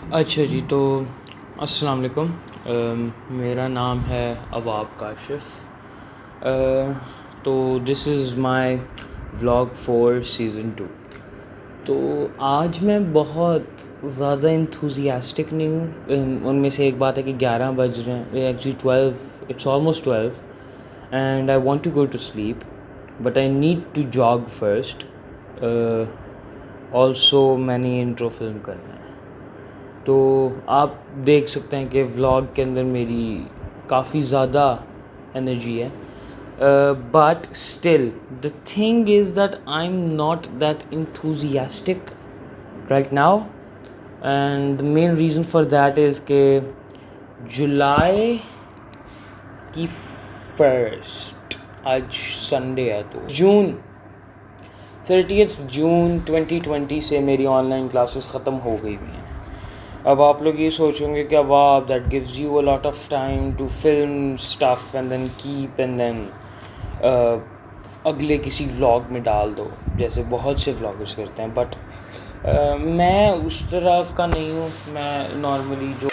अच्छा जी, तो अस्सलाम वालेकुम। मेरा नाम है अवाब काशिफ़। तो this is my vlog for season 2। तो आज मैं बहुत ज़्यादा इंथुसियास्टिक नहीं हूँ। उनमें से एक बात है कि 11 बज रहे हैं, actually 12, it's almost 12 and I want to go to sleep but I need to jog first. Also मैंने इंट्रो फिल्म करना है, तो आप देख सकते हैं कि व्लॉग के अंदर मेरी काफ़ी ज़्यादा एनर्जी है। But still the thing is that I am not that enthusiastic right now, and the main reason for that is के जुलाई की फर्स्ट, आज संडे है, तो जून 2020 से मेरी ऑनलाइन क्लासेस ख़त्म हो गई हुई हैं। अब आप लोग ये सोचेंगे कि वाह, that gives you a lot of time to film stuff and then keep and then अगले किसी व्लॉग में डाल दो, जैसे बहुत से व्लॉगर्स करते हैं। बट मैं उस तरह का नहीं हूँ। मैं नॉर्मली जो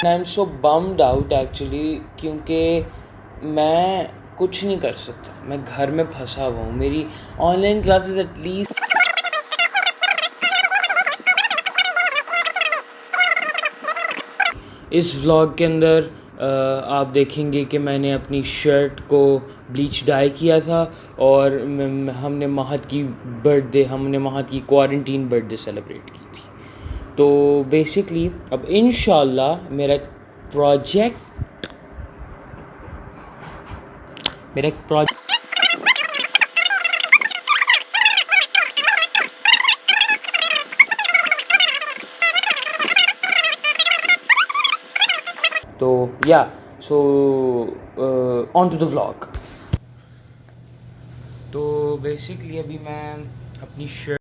I am so bummed out actually, क्योंकि मैं कुछ नहीं कर सकता, मैं घर में फंसा हुआ हूँ। मेरी ऑनलाइन क्लासेस एटलीस्ट इस व्लॉग के अंदर आप देखेंगे कि मैंने अपनी शर्ट को ब्लीच डाई किया था, और हमने महत की क्वारंटीन बर्थडे सेलिब्रेट की थी। तो बेसिकली अब इंशाल्लाह प्रोजेक्ट मेरा एक प्रोजेक्ट तो या so on to the vlog. तो बेसिकली अभी मैं अपनी शर्ट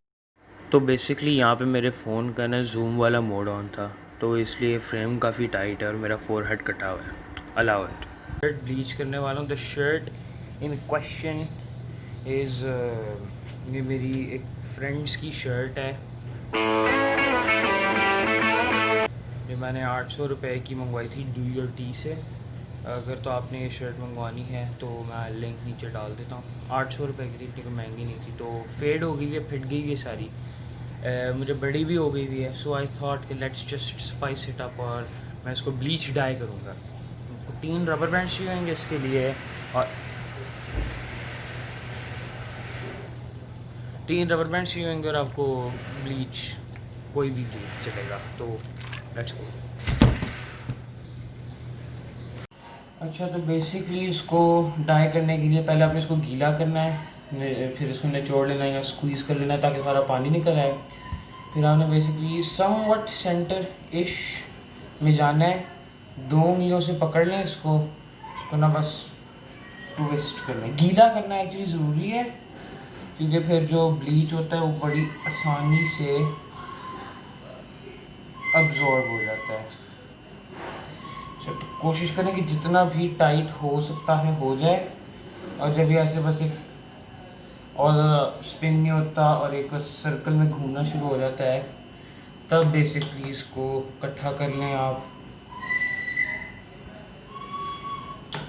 तो बेसिकली यहाँ पे मेरे फ़ोन का ना जूम वाला मोड ऑन था, तो इसलिए फ्रेम काफ़ी टाइट है और मेरा फोरहेड कटा हुआ है। Allow it. शर्ट ब्लीच करने वाला हूँ। The shirt in question is ये मेरी एक फ्रेंड्स की शर्ट है। ये मैंने 800 रुपये की मंगवाई थी डू योर टी से। अगर तो आपने ये शर्ट मंगवानी है तो मैं लिंक नीचे डाल देता हूँ। 800 रुपये की थी, इतनी महंगी नहीं थी। तो फेड हो गई है, फिट गई है सारी, मुझे बड़ी भी हो गई हुई है। सो आई थॉट कि let's just spice it up, और मैं इसको ब्लीच डाई करूँगा। 3 रबर बैंड चाहिए होंगे इसके लिए, और 3 रबर बैंड चाहिए होंगे, और आपको ब्लीच कोई भी ब्लीच चलेगा। तो लेट्स गो। अच्छा, तो बेसिकली इसको डाई करने के लिए पहले आपने इसको गीला करना है, फिर इसको निचोड़ लेना है या स्क्वीज़ कर लेना है ताकि सारा पानी निकल आए। फिर आपने बेसिकली समवट सेंटर इश में जाना है, 2 उंगलियों से पकड़ लें इसको ना बस ट्विस्ट करना है। गीला करना एक्चुअली ज़रूरी है, क्योंकि फिर जो ब्लीच होता है वो बड़ी आसानी से अब्जॉर्ब हो जाता है। तो कोशिश करें कि जितना भी टाइट हो सकता है हो जाए, और जब ये ऐसे बस एक और स्पिन नहीं होता और एक सर्कल में घूमना शुरू हो जाता है, तब बेसिकली इसको इकट्ठा कर लें आप,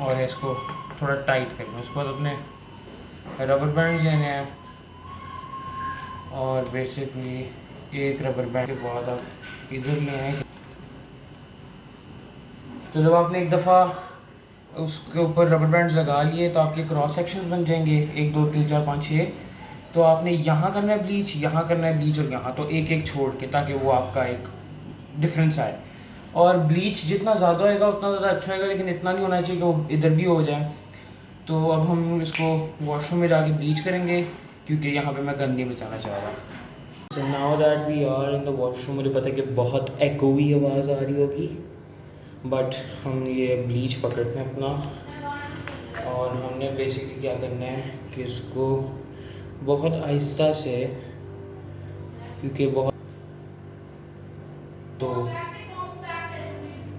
और इसको थोड़ा टाइट कर लें। उसके बाद अपने रबर बैंड लेने हैं, और बेसिकली एक रबर बैंड के बाद आप इधर ले आए। तो जब आपने एक दफ़ा उसके ऊपर रबर बैंड्स लगा लिए तो आपके क्रॉस सेक्शंस बन जाएंगे, 1 2 3 4 5 6। तो आपने यहाँ करना है ब्लीच, यहाँ करना है ब्लीच, और यहाँ, तो एक एक छोड़ के, ताकि वो आपका एक डिफरेंस आए। और ब्लीच जितना ज़्यादा होएगा उतना ज़्यादा अच्छा होएगा, लेकिन इतना नहीं होना चाहिए कि वो इधर भी हो जाए। तो अब हम इसको वॉशरूम में जाके ब्लीच करेंगे, क्योंकि यहाँ पे मैं गंद नहीं बचाना चाह रहा। So now that we are in the washroom, मुझे पता है कि बहुत एकोवी आवाज़ आ रही होगी, बट हम ये ब्लीच पकड़ते हैं अपना, और हमने बेसिकली क्या करना है कि इसको बहुत आहिस्ता से, क्योंकि बहुत, तो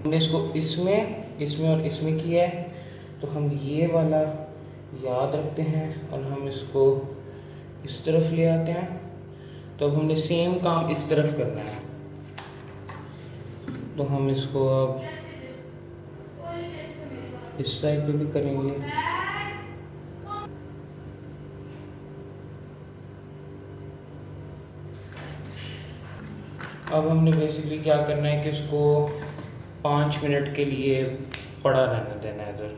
हमने इसको इसमें और इसमें किया है, तो हम ये वाला याद रखते हैं और हम इसको इस तरफ ले आते हैं। तो अब हमने सेम काम इस तरफ करना है, तो हम इसको अब इस साइड पे भी करेंगे। अब हमने बेसिकली क्या करना है कि इसको 5 मिनट के लिए पड़ा रहने देना है इधर।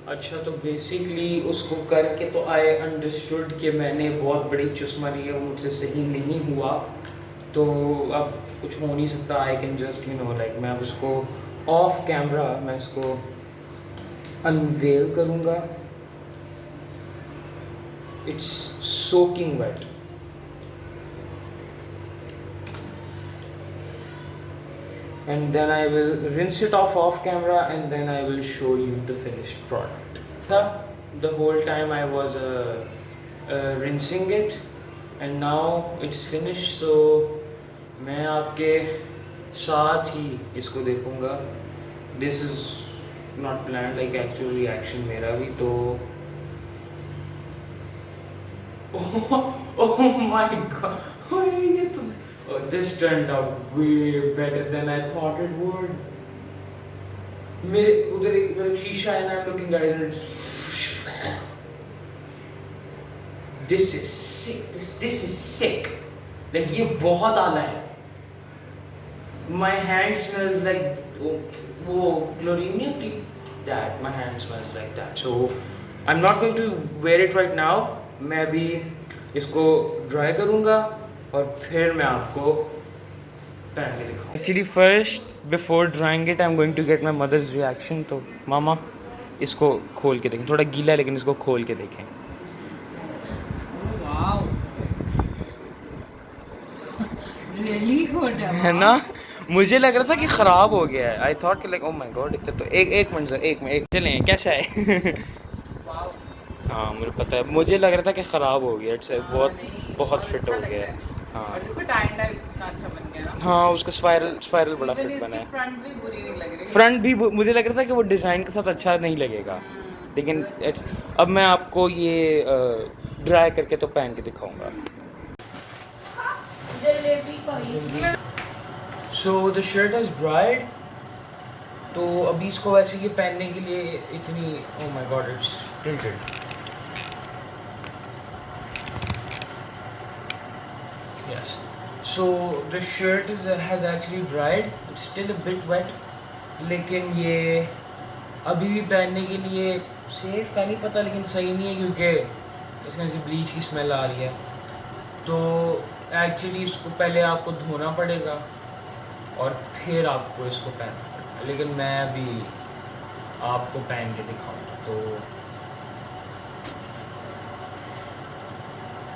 अच्छा, तो बेसिकली उसको करके तो आई अंडरस्टूड कि मैंने बहुत बड़ी चुस मारी है, मुझसे सही नहीं हुआ, तो अब कुछ हो नहीं सकता। आई कैन जस्ट लाइक मैं अब इसको ऑफ कैमरा मैं इसको अनवेल करूँगा। It's soaking wet. And then I will rinse it off camera, and then I will show you the finished product. The whole time I was rinsing it, and now it's finished, so मैं आपके साथ ही इसको देखूँगा। This is not planned, like actual reaction मेरा भी तो oh my god, ये तो this turned out way better than I thought it would. मेरे उधर एक शीशा है ना, I'm looking at it. This is sick. This is sick. Like ये बहुत आला है. My hand smells like वो chlorine that. My hand smells like that. So I'm not going to wear it right now. मैं अभी इसको dry करूँगा और फिर मैं आपको पहन के दिखाऊँ। Actually first before drying it I'm going to get my mother's reaction. तो मामा इसको खोल के देखें, थोड़ा गीला है लेकिन इसको खोल के देखें। Really good है ना, मुझे लग रहा था कि ख़राब हो गया है। आई थॉट कि लाइक ओ माय गॉड। तो एक मिनट सर, एक चलें कैसा है? हाँ मुझे पता है, मुझे लग रहा था कि ख़राब हो गया। इट्स बहुत फिट हो गया है। हाँ हाँ, उसका स्पाइरल बड़ा फिट बना है। फ्रंट भी बुरी नहीं लग रही। फ्रंट भी मुझे लग रहा था कि वो डिज़ाइन के साथ अच्छा नहीं लगेगा, लेकिन अब मैं आपको ये ड्राई करके तो पहन के दिखाऊंगा। So the shirt is dried. तो अभी इसको वैसे ये पहनने के लिए इतनी oh my god it's tilted. Yes, so the shirt has actually dried. It's still a bit wet, लेकिन ये अभी भी पहनने के लिए सेफ का नहीं पता, लेकिन सही नहीं है क्योंकि इसमें से ब्लीच की स्मेल आ रही है। तो एक्चुअली इसको पहले आपको धोना पड़ेगा और फिर आपको इसको पहनना पड़ेगा, लेकिन मैं अभी आपको पहन के दिखाऊंगा।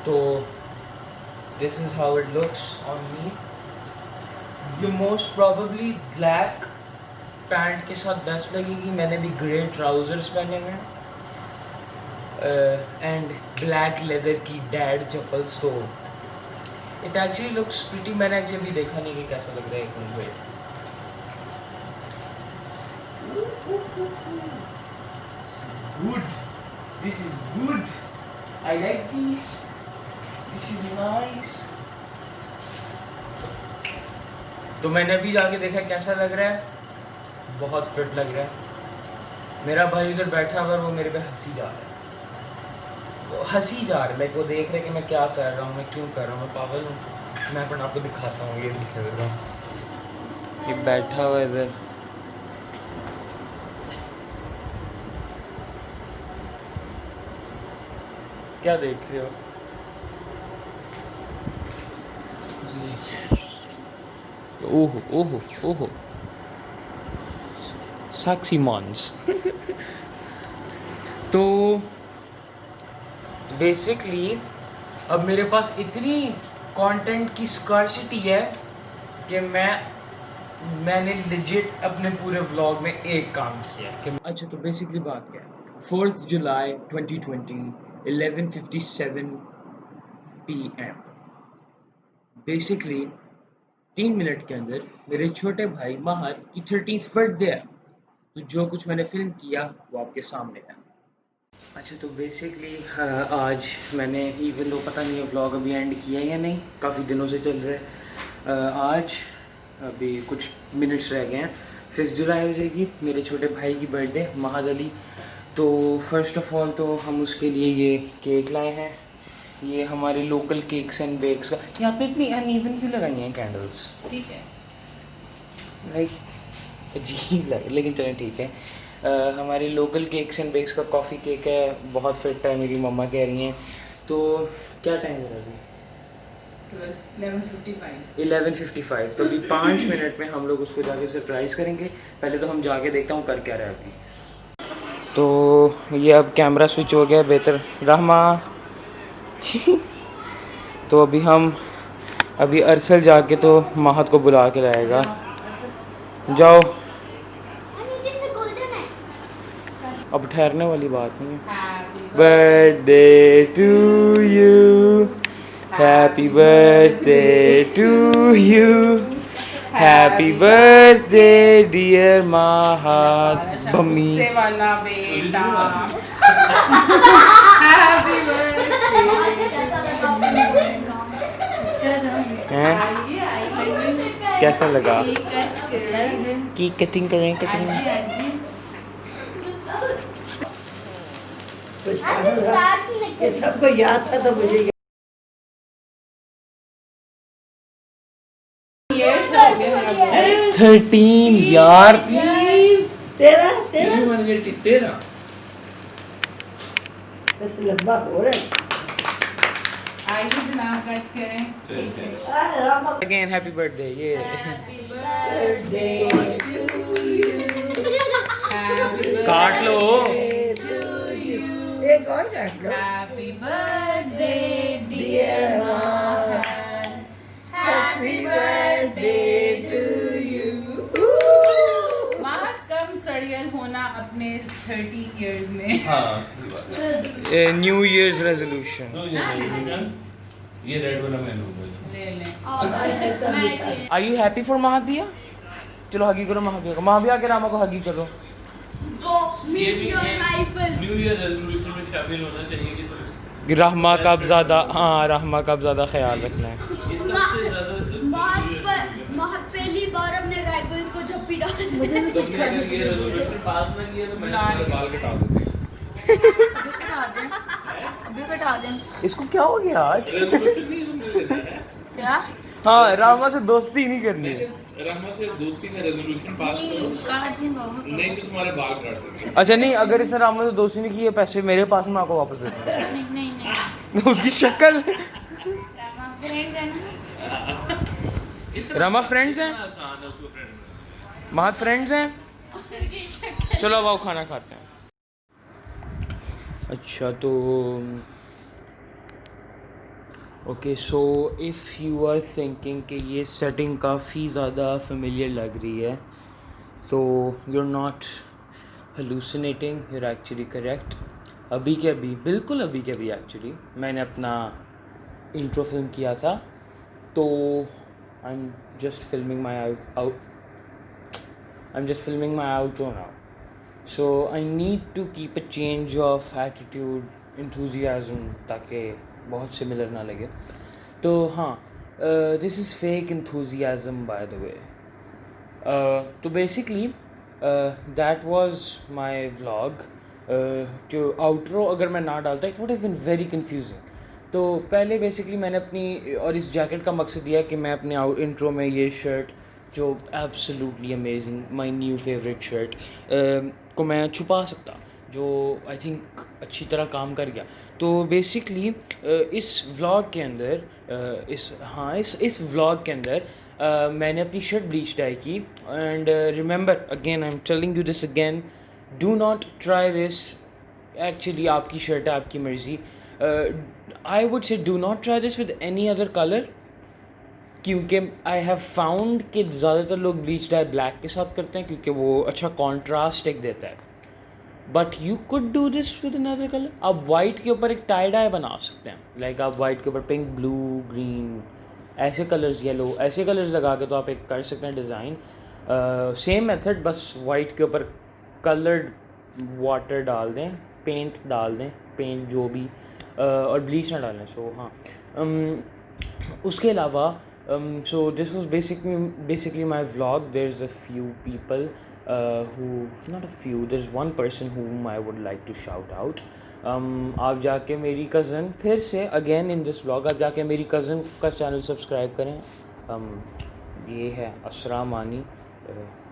तो this is how it looks on me. ये मोस्ट प्रॉबेबली ब्लैक पैंट के साथ बेस्ट लगेगी। मैंने भी ग्रे ट्राउजर्स पहने हुए हैं एंड ब्लैक लेदर की डैड चप्पल्स। तो इट एक्चुअली लुक्स प्रीटी। मैंने एक्चुअली देखा नहीं कि कैसा लग रहा है। एक minute wait, good, this is good, I like this is nice. तो मैंने अभी जाके देखा कैसा लग रहा है, बहुत फिट लग रहा है। मेरा भाई उधर बैठा हुआ, वो मेरे पे हंसी जा रहा है, वो हंसी जा रहा है, लाइक वो देख रहे कि मैं क्या कर रहा हूँ, मैं क्यों कर रहा हूँ, मैं पागल हूँ। मैं अपन आपको दिखाता हूँ, ये दिखा रहा हूँ, ये बैठा हुआ इधर। क्या देख रहे हो? ओहो ओहो ओहो, साक्षी मॉन्स। तो बेसिकली अब मेरे पास इतनी कंटेंट की स्कार्सिटी है कि मैंने लेजिट अपने पूरे व्लॉग में एक काम किया कि अच्छा, तो बेसिकली बात क्या है, 4 जुलाई 2020 11:57 PM। बेसिकली 3 मिनट के अंदर मेरे छोटे भाई महर की 13th बर्थडे है। तो जो कुछ मैंने फिल्म किया वो आपके सामने है। अच्छा तो बेसिकली आज मैंने इवन दो पता नहीं है व्लॉग अभी एंड किया है या नहीं, काफ़ी दिनों से चल रहा है। आज अभी कुछ मिनट्स रह गए हैं, 5 जुलाई हो जाएगी, मेरे छोटे भाई की बर्थडे महाद अली। तो फर्स्ट ऑफ ऑल तो हम उसके लिए ये केक लाए हैं, ये हमारे लोकल केक्स एंड बेक्स का। यहाँ पे इतनी अनइवन क्यों लगाई हैं कैंडल्स? ठीक है। लाइक अजीब लगे, लेकिन चलें ठीक है। हमारे लोकल केक्स एंड बेक्स का कॉफ़ी केक है, बहुत फिट है, मेरी मम्मा कह रही हैं। तो क्या टाइम है अभी? 11:55। तो अभी 5 मिनट में हम लोग उसको जाके सरप्राइज़ करेंगे। पहले तो हम जाके देखता हूँ कर क्या रहा है अभी। तो ये अब कैमरा स्विच हो गया बेहतर रहमा। तो अभी अरसल जाके तो महत को बुला के लाएगा। जाओ, अब ठहरने वाली बात नहीं है। Birthday to you, happy birthday to you, happy birthday dear महत बम्मी। वाला बेटा हैप्पी कैसा लगा? की कटिंग करें सबको याद था तो मुझे 13 यार। तेरा बस लंबा हो रहा है। आइए जनाब कट करें। Again happy birthday. ये काट लो। एक और काट लो। Happy birthday dear happy birthday to you. महत कम सड़ियल होना अपने 30 इयर्स में। हाँ सही बात है। New year's resolution. ये रेड वाला मैं लूंगा। ले लें। आर यू हैप्पी फॉर महाबिया? चलो हगी करो महाबिया को। महाबिया के रामा को हगी करो। ये भी न्यू ईयर रेजोल्यूशन में शामिल होना चाहिए कि रहमा का अब ज़्यादा, हाँ रहमा का अब ज़्यादा ख्याल रखना है। ये सबसे ज़्यादा पहली बार अपने राइवल को झप्पी डाल अगर ये रेजोल्यूशन पास ना किया तो मैंने तुम्हारे बाल कटा देंगे। अभी कटा दें। इसको क्या हो गया आज? रेजोल्यूशन नहीं हमने लेना है। क्या? हाँ रामा से दोस्ती नहीं करनी है। रामा से दोस्ती का रेजोल्यूशन पास करो, काट दूंगा। नहीं तो तुम्हारे बाल काट देंगे। अच्छा नहीं, अगर इसने रामा से दोस्ती नहीं की है, पैसे मेरे पास में आपको वापस देते हैं। नहीं उसकी शक्ल। फ्रेंड है ना। रमा फ्रेंड्स हैं, आसान है उसको फ्रेंड में। महत फ्रेंड्स हैं। चलो अब आओ खाना खाते हैं। अच्छा तो okay, so if you are thinking कि ये सेटिंग काफ़ी ज़्यादा फेमिलियर लग रही है, तो you are not hallucinating, you are actually correct. अभी के अभी, बिल्कुल अभी के अभी एक्चुअली मैंने अपना इंट्रो फिल्म किया था, तो I'm just filming my outro now. So I need to keep a change of attitude, enthusiasm, ताकि बहुत similar ना लगे। तो हाँ, this is fake enthusiasm by the way. तो basically that was my vlog. जो outro अगर मैं ना डालता, it would have been very confusing. तो पहले बेसिकली मैंने अपनी, और इस जैकेट का मकसद यह है कि मैं अपने इंट्रो में ये शर्ट जो absolutely amazing, my new favourite shirt को मैं छुपा सकता, जो आई थिंक अच्छी तरह काम कर गया। तो बेसिकली इस व्लॉग के अंदर इस व्लॉग के अंदर मैंने अपनी शर्ट ब्लीच डाई की। And remember again, I am telling you this again, do not try this. Actually आपकी शर्ट है, आपकी मर्ज़ी। I would say do not try this with any other color, क्योंकि I have found कि ज़्यादातर लोग bleach die black के साथ करते हैं क्योंकि वो अच्छा कॉन्ट्रास्ट एक देता है। But you could do this with another colour. आप वाइट के ऊपर एक टाई डाई बना सकते हैं, लाइक आप वाइट के ऊपर पिंक, ब्लू, ग्रीन, ऐसे कलर्स, येलो, ऐसे कलर्स लगा के तो आप एक कर सकते हैं डिज़ाइन। सेम मेथड, बस वाइट के ऊपर कलर्ड वाटर डाल दें, पेंट डाल दें, पेंट जो भी, और ब्लीच ना डालें। सो हाँ, उसके अलावा so this was basically my vlog. There's a few people not a few, there's one person whom I would like to shout out. आप जाके मेरी कज़न, फिर से अगेन इन दिस व्लॉग, आप जाके मेरी कज़न का चैनल सब्सक्राइब करें। ये है असरा मानी।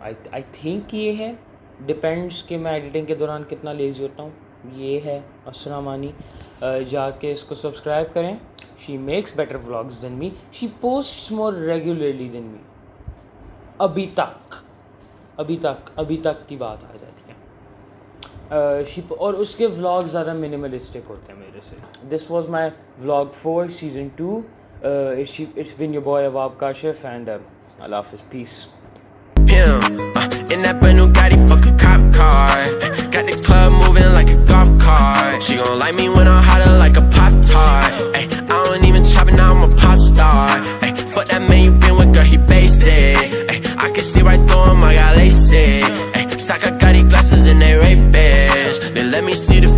आई थिंक ये है, डिपेंड्स कि मैं एडिटिंग के दौरान कितना लेज़ी होता हूँ। ये है असरा मानी, जाके इसको सब्सक्राइब करें। She makes better vlogs than me, she posts more regularly than me. अभी तक की बात आ जाती है। और उसके व्लॉग ज़्यादा मिनिमलिस्टिक होते हैं मेरे से। This was my vlog 4 season 2। It's been your boy Awab Kashif and अल्लाह हाफिज़, peace. In that brand new Gotti, fuck a cop car. Got the club moving like a golf cart. She gon' like me when I'm hotter like a Pop-Tart. Ay, I don't even chop it, now I'm a pop star. Ay, fuck that man you been with, girl, he basic. Ay, I can see right through him, I got LASIK. Ay, Saka got these glasses and they Ray-Bans. They let me see the